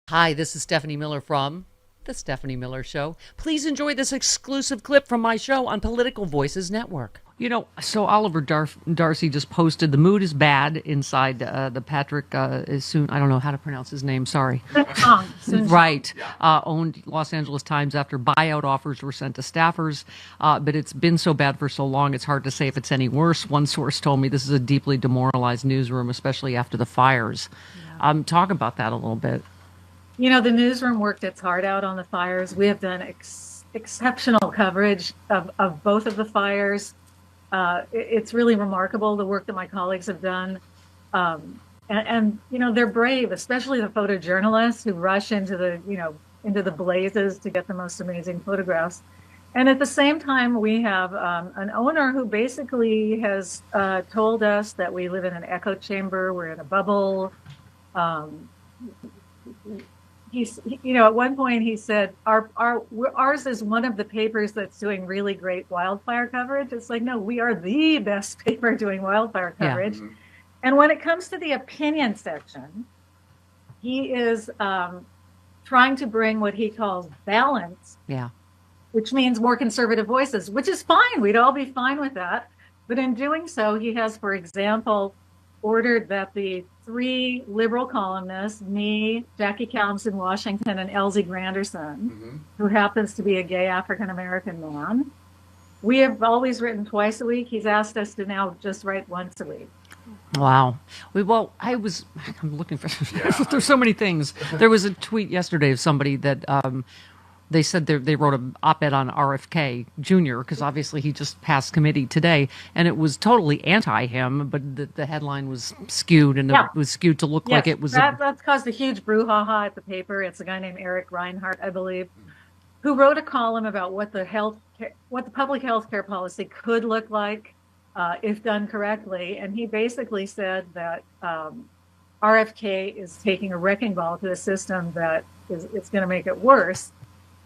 Hi, this is Stephanie Miller from The Stephanie Miller Show. Please enjoy this exclusive clip from my show on Political Voices Network. So Oliver Darcy just posted the mood is bad inside the Patrick is soon. I don't know how to pronounce his name. Sorry. Right. Owned Los Angeles Times after buyout offers were sent to staffers. But it's been so bad for so long, it's hard to say if it's any worse. One source told me this is a deeply demoralized newsroom, especially after the fires. Talk about that a little bit. The newsroom worked its heart out on the fires. We have done exceptional coverage of both of the fires. It's really remarkable, the work that my colleagues have done. They're brave, especially the photojournalists who rush into the blazes to get the most amazing photographs. And at the same time, we have an owner who basically has told us that we live in an echo chamber, we're in a bubble. At one point he said, ours is one of the papers that's doing really great wildfire coverage. It's like, no, we are the best paper doing wildfire coverage. Yeah. And when it comes to the opinion section, he is trying to bring what he calls balance, which means more conservative voices, which is fine. We'd all be fine with that. But in doing so, he has, for example, ordered that the 3 liberal columnists, me, Jackie Callums in Washington, and Elsie Granderson, who happens to be a gay African-American man. We have always written twice a week. He's asked us to now just write once a week. Wow. I'm looking for, there's so many things. There was a tweet yesterday of somebody that, they said they wrote an op-ed on RFK Jr. because obviously he just passed committee today, and it was totally anti-him, but the headline was skewed, and it was skewed to look like it was. That's caused a huge brouhaha at the paper. It's a guy named Eric Reinhart, I believe, who wrote a column about what the public health care policy could look like if done correctly, and he basically said that RFK is taking a wrecking ball to a system that it's going to make it worse.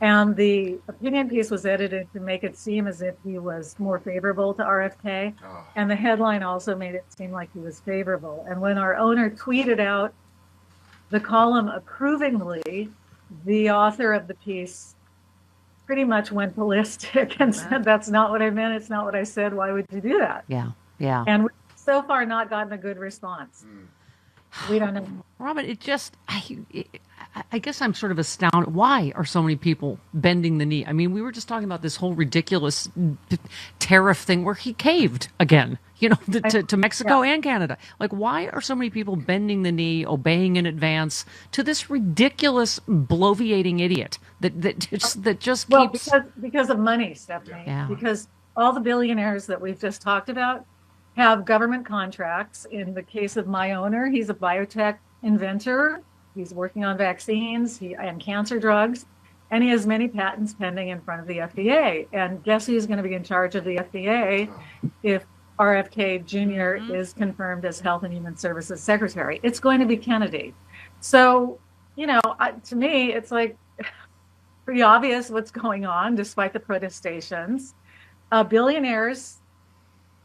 And the opinion piece was edited to make it seem as if he was more favorable to RFK. Oh. And the headline also made it seem like he was favorable. And when our owner tweeted out the column approvingly, the author of the piece pretty much went ballistic and said, that's not what I meant. It's not what I said. Why would you do that? Yeah. And we've so far not gotten a good response. We don't know. Robin, I guess I'm sort of astounded. Why are so many people bending the knee? I mean, we were just talking about this whole ridiculous tariff thing where he caved again, to Mexico and Canada. Like, why are so many people bending the knee, obeying in advance to this ridiculous, bloviating idiot that just keeps... because of money, Stephanie. Yeah. Because all the billionaires that we've just talked about have government contracts. In the case of my owner, he's a biotech inventor. He's working on vaccines and cancer drugs, and he has many patents pending in front of the FDA. And guess who's going to be in charge of the FDA if RFK Jr. is confirmed as Health and Human Services Secretary? It's going to be Kennedy. So, to me, it's like pretty obvious what's going on, despite the protestations. Billionaires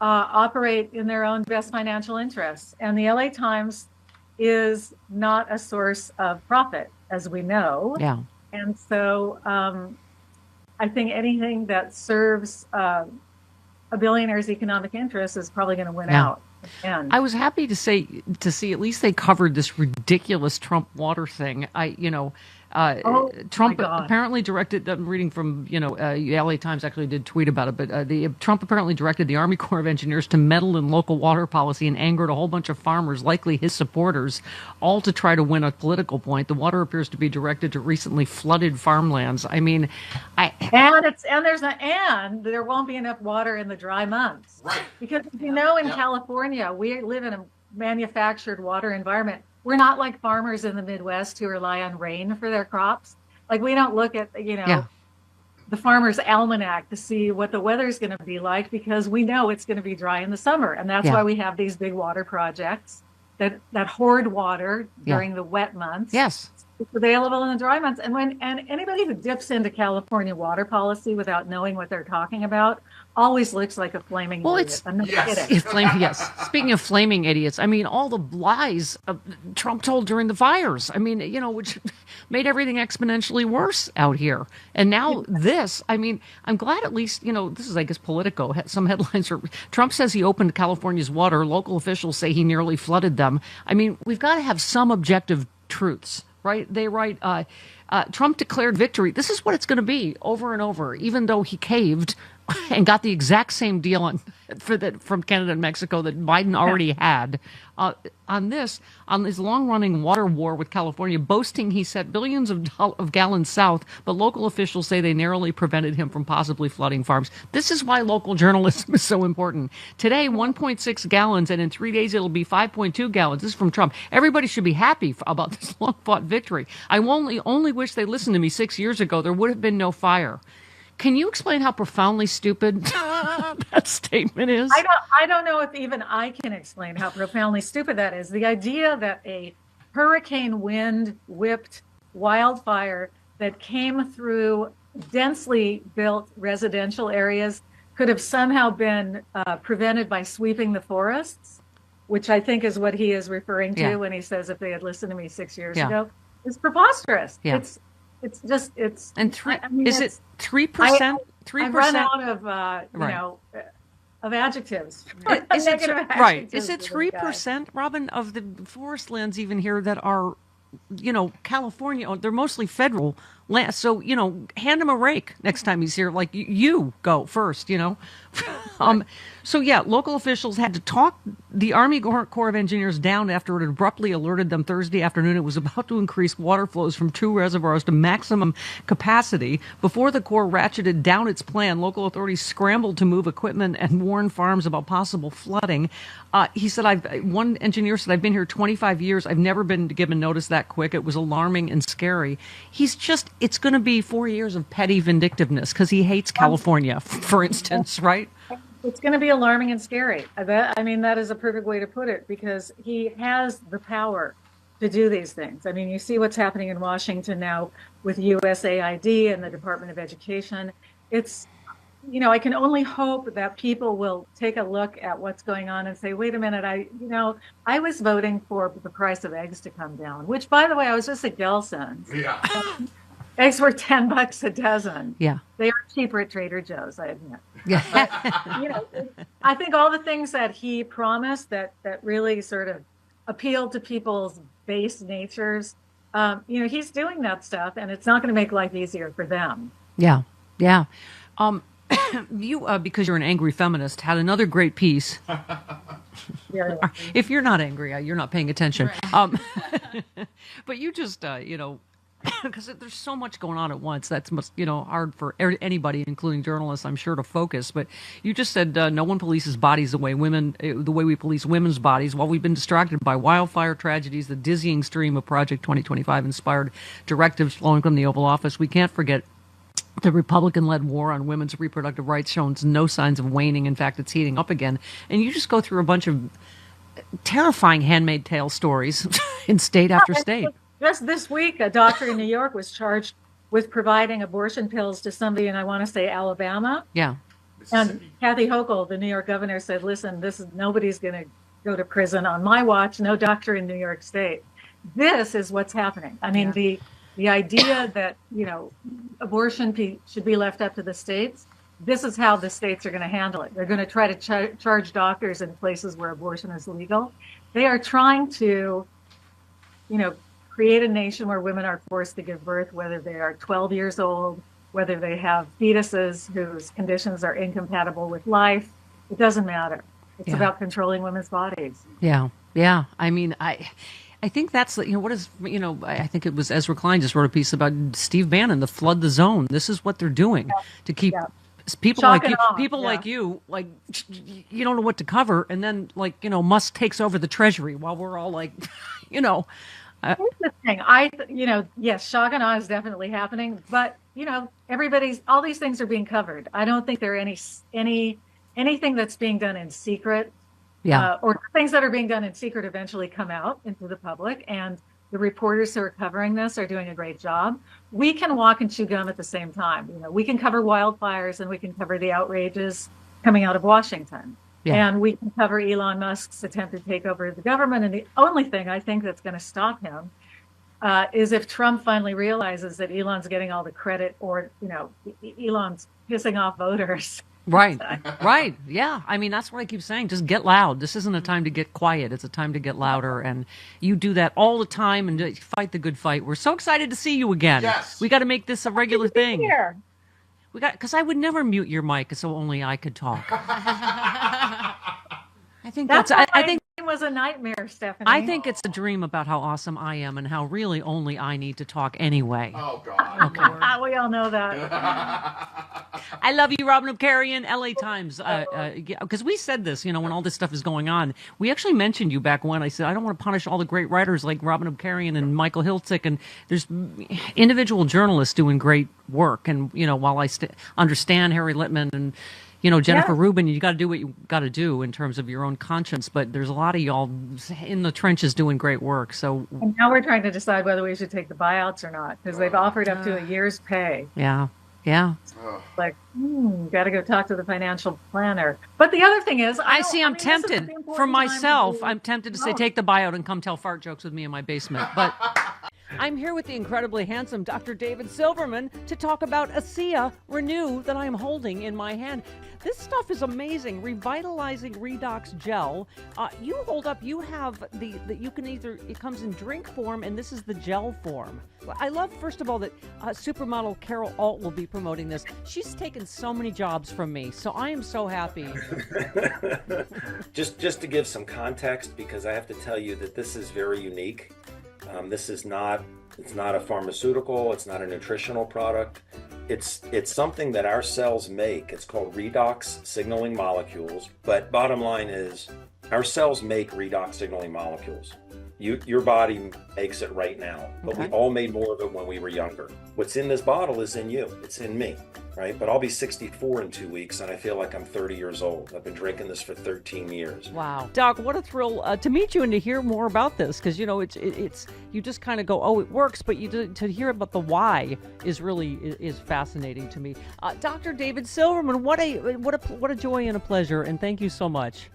operate in their own best financial interests, and the LA Times is not a source of profit, as we know. Yeah. And so I think anything that serves a billionaire's economic interest is probably going to win out. Again. I was happy to see at least they covered this ridiculous Trump water thing. Trump apparently directed, I'm reading from, LA Times actually did tweet about it, but Trump apparently directed the Army Corps of Engineers to meddle in local water policy and angered a whole bunch of farmers, likely his supporters, all to try to win a political point. The water appears to be directed to recently flooded farmlands. I mean, there won't be enough water in the dry months. Right. Because in California, we live in a manufactured water environment. We're not like farmers in the Midwest who rely on rain for their crops. Like, we don't look at, the farmer's almanac to see what the weather's going to be like, because we know it's going to be dry in the summer. And that's why we have these big water projects that hoard water during the wet months. Yes. It's available in the dry months. And anybody who dips into California water policy without knowing what they're talking about always looks like a flaming Well, idiot. I'm not Yes. kidding. yes. Speaking of flaming idiots, I mean, all the lies Trump told during the fires. I mean, which made everything exponentially worse out here. And now this. I mean, I'm glad at least this is, I guess, Politico. Some headlines are: Trump says he opened California's water. Local officials say he nearly flooded them. I mean, we've got to have some objective truths. Right? They write, Trump declared victory. This is what it's going to be over and over, even though he caved and got the exact same deal from Canada and Mexico that Biden already had. On his long-running water war with California, boasting he sent billions of gallons south, but local officials say they narrowly prevented him from possibly flooding farms. This is why local journalism is so important. Today, 1.6 gallons, and in 3 days it'll be 5.2 gallons. This is from Trump. Everybody should be happy about this long-fought victory. I only wish they listened to me 6 years ago. There would have been no fire. Can you explain how profoundly stupid that statement is? I don't know if even I can explain how profoundly stupid that is. The idea that a hurricane wind whipped wildfire that came through densely built residential areas could have somehow been prevented by sweeping the forests, which I think is what he is referring to when he says if they had listened to me 6 years ago, is preposterous. Yeah. It's and is it 3%? 3%? I run out of of adjectives. Is it 3%, Robin, of the forest lands even here that are, California? They're mostly federal land. So hand him a rake next time he's here. Like you go first. So yeah, local officials had to talk the Army Corps of Engineers down after it abruptly alerted them Thursday afternoon it was about to increase water flows from 2 reservoirs to maximum capacity. Before the Corps ratcheted down its plan, local authorities scrambled to move equipment and warn farms about possible flooding. He said, one engineer said, I've been here 25 years. I've never been given notice that quick. It was alarming and scary. It's going to be 4 years of petty vindictiveness because he hates California, for instance, right? It's going to be alarming and scary. That is a perfect way to put it, because he has the power to do these things. I mean, you see what's happening in Washington now with USAID and the Department of Education. It's, I can only hope that people will take a look at what's going on and say, wait a minute, I was voting for the price of eggs to come down, which, by the way, I was just at Gelson's. Yeah. Eggs were $10 a dozen. Yeah. They are cheaper at Trader Joe's, I admit. Yeah. But, I think all the things that he promised that really sort of appealed to people's base natures, he's doing that stuff, and it's not going to make life easier for them. Yeah. Yeah. You, because you're an angry feminist, had another great piece. If you're not angry, you're not paying attention. Right. But you just, because there's so much going on at once. That's hard for anybody, including journalists, I'm sure, to focus. But you just said no one polices bodies the way we police women's bodies. While we've been distracted by wildfire tragedies, the dizzying stream of Project 2025 inspired directives flowing from the Oval Office, we can't forget the Republican-led war on women's reproductive rights shows no signs of waning. In fact, it's heating up again. And you just go through a bunch of terrifying Handmaid's Tale stories in state after state. Just this week, a doctor in New York was charged with providing abortion pills to somebody in, I want to say, Alabama. Yeah. And Kathy Hochul, the New York governor, said, listen, nobody's going to go to prison on my watch, no doctor in New York State. This is what's happening. I mean, the idea that, abortion should be left up to the states, this is how the states are going to handle it. They're going to try to charge doctors in places where abortion is legal. They are trying to, create a nation where women are forced to give birth, whether they are 12 years old, whether they have fetuses whose conditions are incompatible with life. It doesn't matter. It's about controlling women's bodies. Yeah. Yeah. I mean, I think that's, I think it was Ezra Klein just wrote a piece about Steve Bannon, the flood the zone. This is what they're doing to keep people like you, like, you don't know what to cover. And then, Musk takes over the Treasury while we're all like, Here's the thing. Yes, shock and awe is definitely happening, but all these things are being covered. I don't think there are anything that's being done in secret. Yeah. Or things that are being done in secret eventually come out into the public, and the reporters who are covering this are doing a great job. We can walk and chew gum at the same time. We can cover wildfires and we can cover the outrages coming out of Washington. Yeah. And we can cover Elon Musk's attempt to take over the government. And the only thing I think that's going to stop him is if Trump finally realizes that Elon's getting all the credit, or, Elon's pissing off voters. Right. Right. Yeah. I mean, that's what I keep saying. Just get loud. This isn't a time to get quiet. It's a time to get louder. And you do that all the time and fight the good fight. We're so excited to see you again. Yes. We got to make this a regular thing. Here. Because I would never mute your mic so only I could talk. I think That's I why think it was a nightmare, Stephanie. I think it's a dream about how awesome I am and how really only I need to talk anyway. Oh, God. Okay. We all know that. I love you, Robin Abkarian, LA Times. Because we said this, when all this stuff is going on. We actually mentioned you back when. I said, I don't want to punish all the great writers like Robin Abkarian and Michael Hiltzik. And there's individual journalists doing great work. And, while I understand Harry Littman and, Jennifer Rubin, you got to do what you got to do in terms of your own conscience. But there's a lot of y'all in the trenches doing great work. So And now we're trying to decide whether we should take the buyouts or not, because they've offered up to a year's pay. yeah. Yeah. Like, got to go talk to the financial planner. But the other thing is, I'm tempted for myself. I'm tempted to say, take the buyout and come tell fart jokes with me in my basement. But I'm here with the incredibly handsome Dr. David Silverman to talk about ASEA Renew that I am holding in my hand. This stuff is amazing. Revitalizing Redox gel. You hold up, you have you can it comes in drink form, and this is the gel form. I love, first of all, that supermodel Carol Alt will be promoting this. She's taken so many jobs from me, so I am so happy. Just to give some context, because I have to tell you that this is very unique. This is not a pharmaceutical, it's not a nutritional product. It's something that our cells make. It's called redox signaling molecules. But bottom line is, our cells make redox signaling molecules. Your body makes it right now, but we all made more of it when we were younger. What's in this bottle is in you. It's in me, right? But I'll be 64 in 2 weeks, and I feel like I'm 30 years old. I've been drinking this for 13 years. Wow, Doc, what a thrill to meet you and to hear more about this, because it's you just kind of go, oh, it works, but to hear about the why is fascinating to me. Dr. David Silverman, what a joy and a pleasure, and thank you so much.